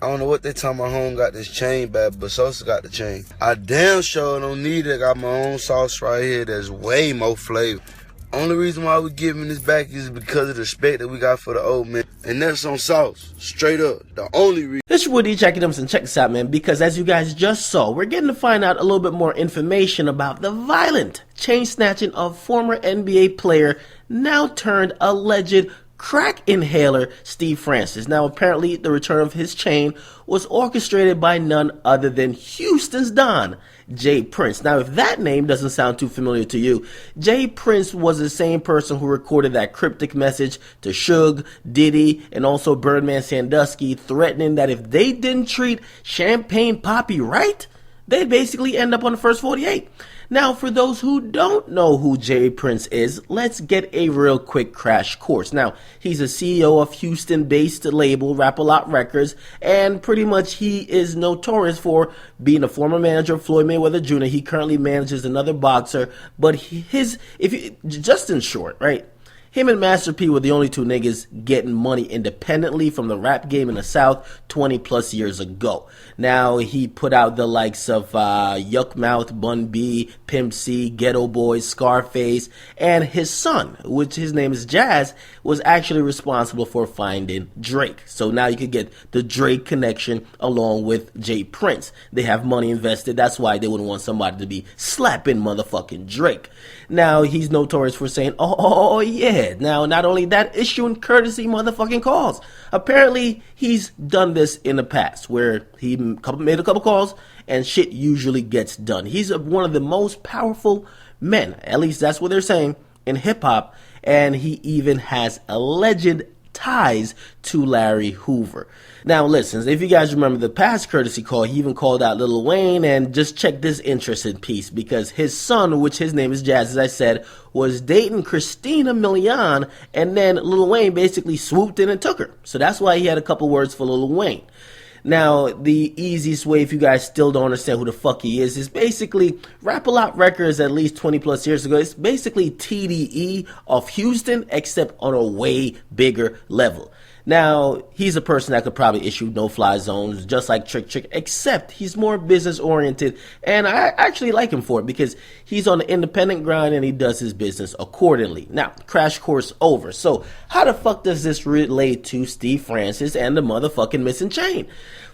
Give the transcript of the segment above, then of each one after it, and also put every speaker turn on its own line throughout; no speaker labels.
I don't know what they talking about. Home got this chain bad, but Sosa got the chain. I damn sure don't need it. I got my own sauce right here that's way more flavor. Only reason why we giving this back is because of the respect that we got for the old man. And that's on sauce. Straight up. The only reason.
It's your boy DJ Akademiks, and check this out, man, because as you guys just saw, we're getting to find out a little bit more information about the violent chain snatching of former NBA player, now turned alleged crack inhaler, Steve Francis. Now, apparently, the return of his chain was orchestrated by none other than Houston's Don, Jay Prince. Now, if that name doesn't sound too familiar to you, Jay Prince was the same person who recorded that cryptic message to Suge, Diddy, and also Birdman Sandusky, threatening that if they didn't treat Champagne Papi right, they'd basically end up on the first 48. Now, for those who don't know who Jay Prince is, let's get a real quick crash course. Now, he's a CEO of Houston-based label Rap-A-Lot Records, and pretty much he is notorious for being a former manager of Floyd Mayweather Jr. He currently manages another boxer, but just in short, right? Him and Master P were the only two niggas getting money independently from the rap game in the South 20 plus years ago. Now, he put out the likes of Yuck Mouth, Bun B, Pimp C, Ghetto Boys, Scarface, and his son, which his name is Jazz, was actually responsible for finding Drake. So now you could get the Drake connection along with Jay Prince. They have money invested. That's why they wouldn't want somebody to be slapping motherfucking Drake. Now, he's notorious for saying, oh yeah. Now, not only that, issuing courtesy motherfucking calls. Apparently, he's done this in the past where he made a couple calls and shit usually gets done. He's one of the most powerful men, at least that's what they're saying, in hip-hop, and he even has alleged ties to Larry Hoover. Now listen, if you guys remember the past courtesy call, he even called out Lil Wayne, and just check this interesting piece, because his son, which his name is Jazz, as I said, was dating Christina Milian, and then Lil Wayne basically swooped in and took her. So that's why he had a couple words for Lil Wayne. Now, the easiest way, if you guys still don't understand who the fuck he is basically Rap-A-Lot Records at least 20 plus years ago. It's basically TDE of Houston, except on a way bigger level. Now, he's a person that could probably issue no-fly zones, just like Trick, except he's more business-oriented, and I actually like him for it, because he's on the independent grind and he does his business accordingly. Now, crash course over. So, how the fuck does this relate to Steve Francis and the motherfucking missing chain?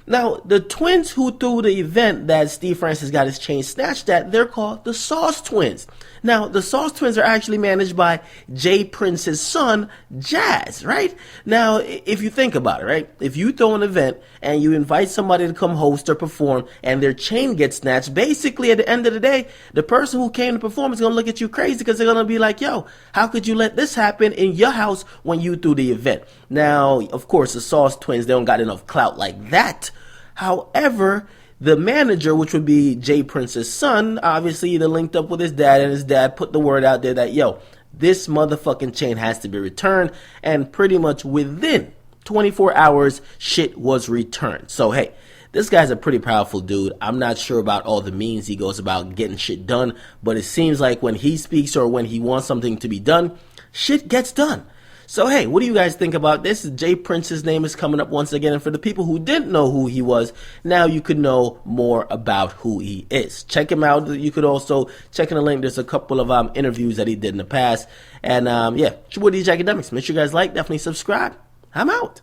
Now, the twins who threw the event that Steve Francis got his chain snatched at, they're called the Sauce Twins. Now, the Sauce Twins are actually managed by Jay Prince's son, Jazz, right? Now, if you think about it, right? If you throw an event and you invite somebody to come host or perform and their chain gets snatched, basically at the end of the day, the person who came to perform is going to look at you crazy, because they're going to be like, yo, how could you let this happen in your house when you threw the event? Now, of course, the Sauce Twins, they don't got enough clout like that. However, the manager, which would be Jay Prince's son, obviously they linked up with his dad, and his dad put the word out there that, yo, this motherfucking chain has to be returned, and pretty much within 24 hours, shit was returned. So, hey, this guy's a pretty powerful dude. I'm not sure about all the means he goes about getting shit done, but it seems like when he speaks or when he wants something to be done, shit gets done. So, hey, what do you guys think about this? Jay Prince's name is coming up once again. And for the people who didn't know who he was, now you could know more about who he is. Check him out. You could also check in the link. There's a couple of interviews that he did in the past. And, yeah, it's your boy DJ Akademiks. Make sure you guys like, definitely subscribe. I'm out.